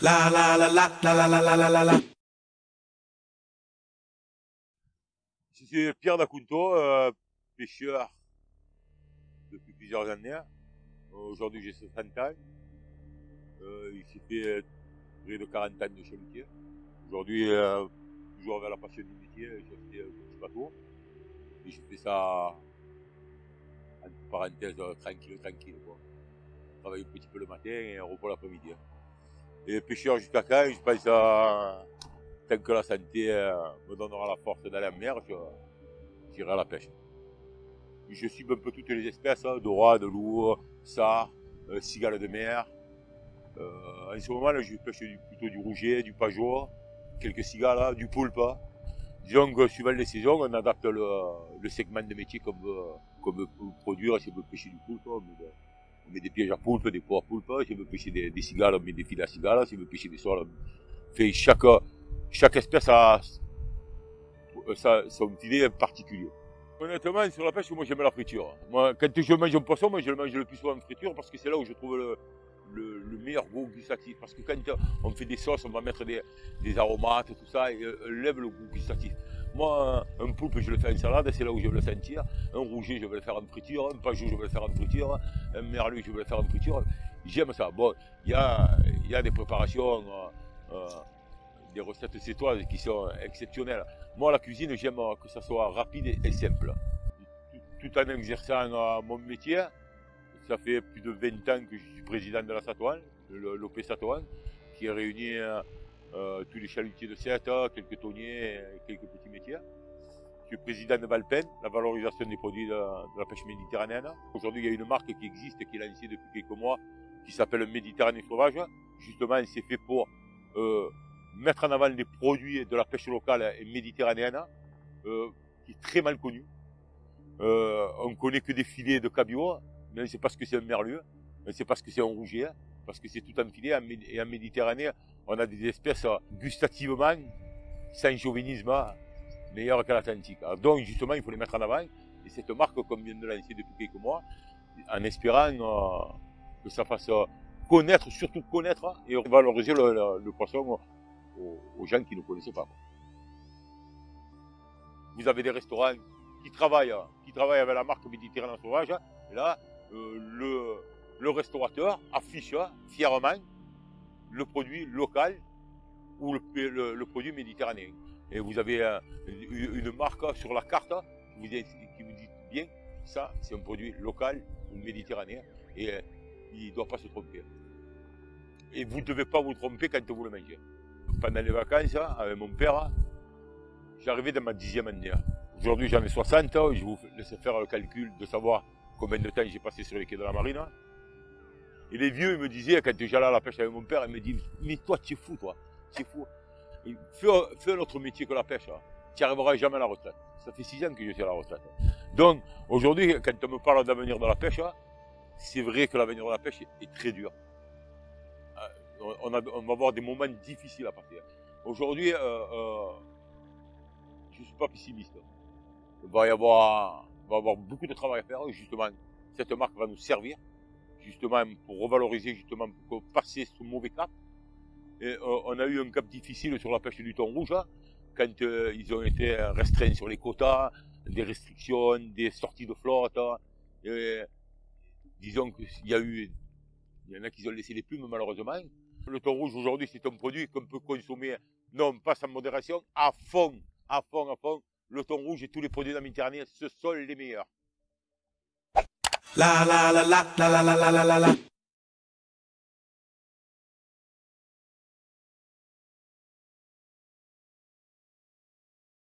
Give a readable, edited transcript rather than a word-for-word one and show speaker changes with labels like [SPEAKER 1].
[SPEAKER 1] La la la la la la la la la la la.
[SPEAKER 2] Je suis Pierre Dacunto, pêcheur depuis plusieurs années. Aujourd'hui j'ai 60 ans. J'ai fait près de 40 ans de chalutier. Aujourd'hui, toujours avec la passion du métier, j'ai acheté un petit bateau. Et je fais ça, entre parenthèses, tranquille. Quoi. Je travaille un petit peu le matin et on repos l'après-midi. Et pêcheur jusqu'à quand, je pense tant que la santé me donnera la force d'aller en mer, j'irai à la pêche. Je cible un peu toutes les espèces, dorades, loups, sards, cigales de mer. En ce moment, là, je pêche plutôt du rouget, du pajot, quelques cigales, du poulpe. Disons que suivant les saisons, on adapte le segment de métier qu'on veut produire. Si on veut pêcher du poulpe, on met des pièges à poulpe, des pots à poulpe. Si on veut pêcher des cigales, on met des filets à cigales. Si on veut pêcher des sols, chaque espèce a son filet particulier. Honnêtement, sur la pêche, moi j'aime la friture. Moi, quand je mange un poisson, moi je le mange le plus souvent en friture parce que c'est là où je trouve le meilleur goût gustatif. Parce que quand on fait des sauces, on va mettre des aromates, tout ça, et lève le goût gustatif. Moi, un poulpe, je le fais en salade, c'est là où je vais le sentir. Un rouget, je vais le faire en friture. Un pajot, je vais le faire en friture. Un merlu, je vais le faire en friture. J'aime ça. Bon, il y a des préparations, des recettes sétoises qui sont exceptionnelles. Moi, la cuisine, j'aime que ça soit rapide et simple. Tout en exerçant mon métier, ça fait plus de 20 ans que je suis président de la Satouane, l'OP Satouane, qui réunit tous les chalutiers de Sète, quelques tonniers, quelques petits métiers. Je suis président de Valpen, la valorisation des produits de la pêche méditerranéenne. Aujourd'hui, il y a une marque qui existe, qui est lancée depuis quelques mois, qui s'appelle Méditerranée Sauvage. Justement, c'est fait pour mettre en avant les produits de la pêche locale et méditerranéenne, qui est très mal connu. On connaît que des filets de cabillaud, mais c'est parce que c'est un merlu, c'est parce que c'est un rouget, parce que c'est tout en filet, et en Méditerranée, on a des espèces gustativement, sans chauvinisme, meilleures qu'à l'Atlantique. Donc justement, il faut les mettre en avant, et cette marque qu'on vient de lancer depuis quelques mois, en espérant que ça fasse connaître, surtout connaître, et valoriser le poisson aux gens qui ne connaissaient pas. Vous avez des restaurants qui travaillent avec la marque Méditerranée Sauvage, et là, le restaurateur affiche fièrement le produit local ou le produit méditerranéen. Et vous avez une marque sur la carte qui vous dit bien, ça c'est un produit local ou méditerranéen, et il ne doit pas se tromper. Et vous ne devez pas vous tromper quand vous le mangez. Pendant les vacances, avec mon père, j'arrivais dans ma 10e année. Aujourd'hui, j'en ai 60, je vous laisse faire le calcul de savoir combien de temps j'ai passé sur les quais de la marine. Et les vieux, ils me disaient, quand j'allais à la pêche avec mon père, ils me disaient, mais toi, tu es fou, toi, tu es fou. Fais un autre métier que la pêche, tu n'y arriveras jamais à la retraite. Ça fait 6 ans que je suis à la retraite. Donc, aujourd'hui, quand on me parle d'avenir de la pêche, c'est vrai que l'avenir de la pêche est très dur. On va avoir des moments difficiles à passer. Aujourd'hui, je ne suis pas pessimiste. Il va y avoir beaucoup de travail à faire. Justement, cette marque va nous servir justement pour revaloriser, justement pour passer ce mauvais cap. Et, on a eu un cap difficile sur la pêche du thon rouge quand ils ont été restreints sur les quotas, des restrictions, des sorties de flotte. Et, disons qu'il y en a qui ont laissé les plumes malheureusement. Le thon rouge aujourd'hui, c'est un produit qu'on peut consommer, non pas sans modération, à fond. Le thon rouge et tous les produits de la Méditerranée, ce sont les meilleurs.
[SPEAKER 1] La la la la la la la la la la.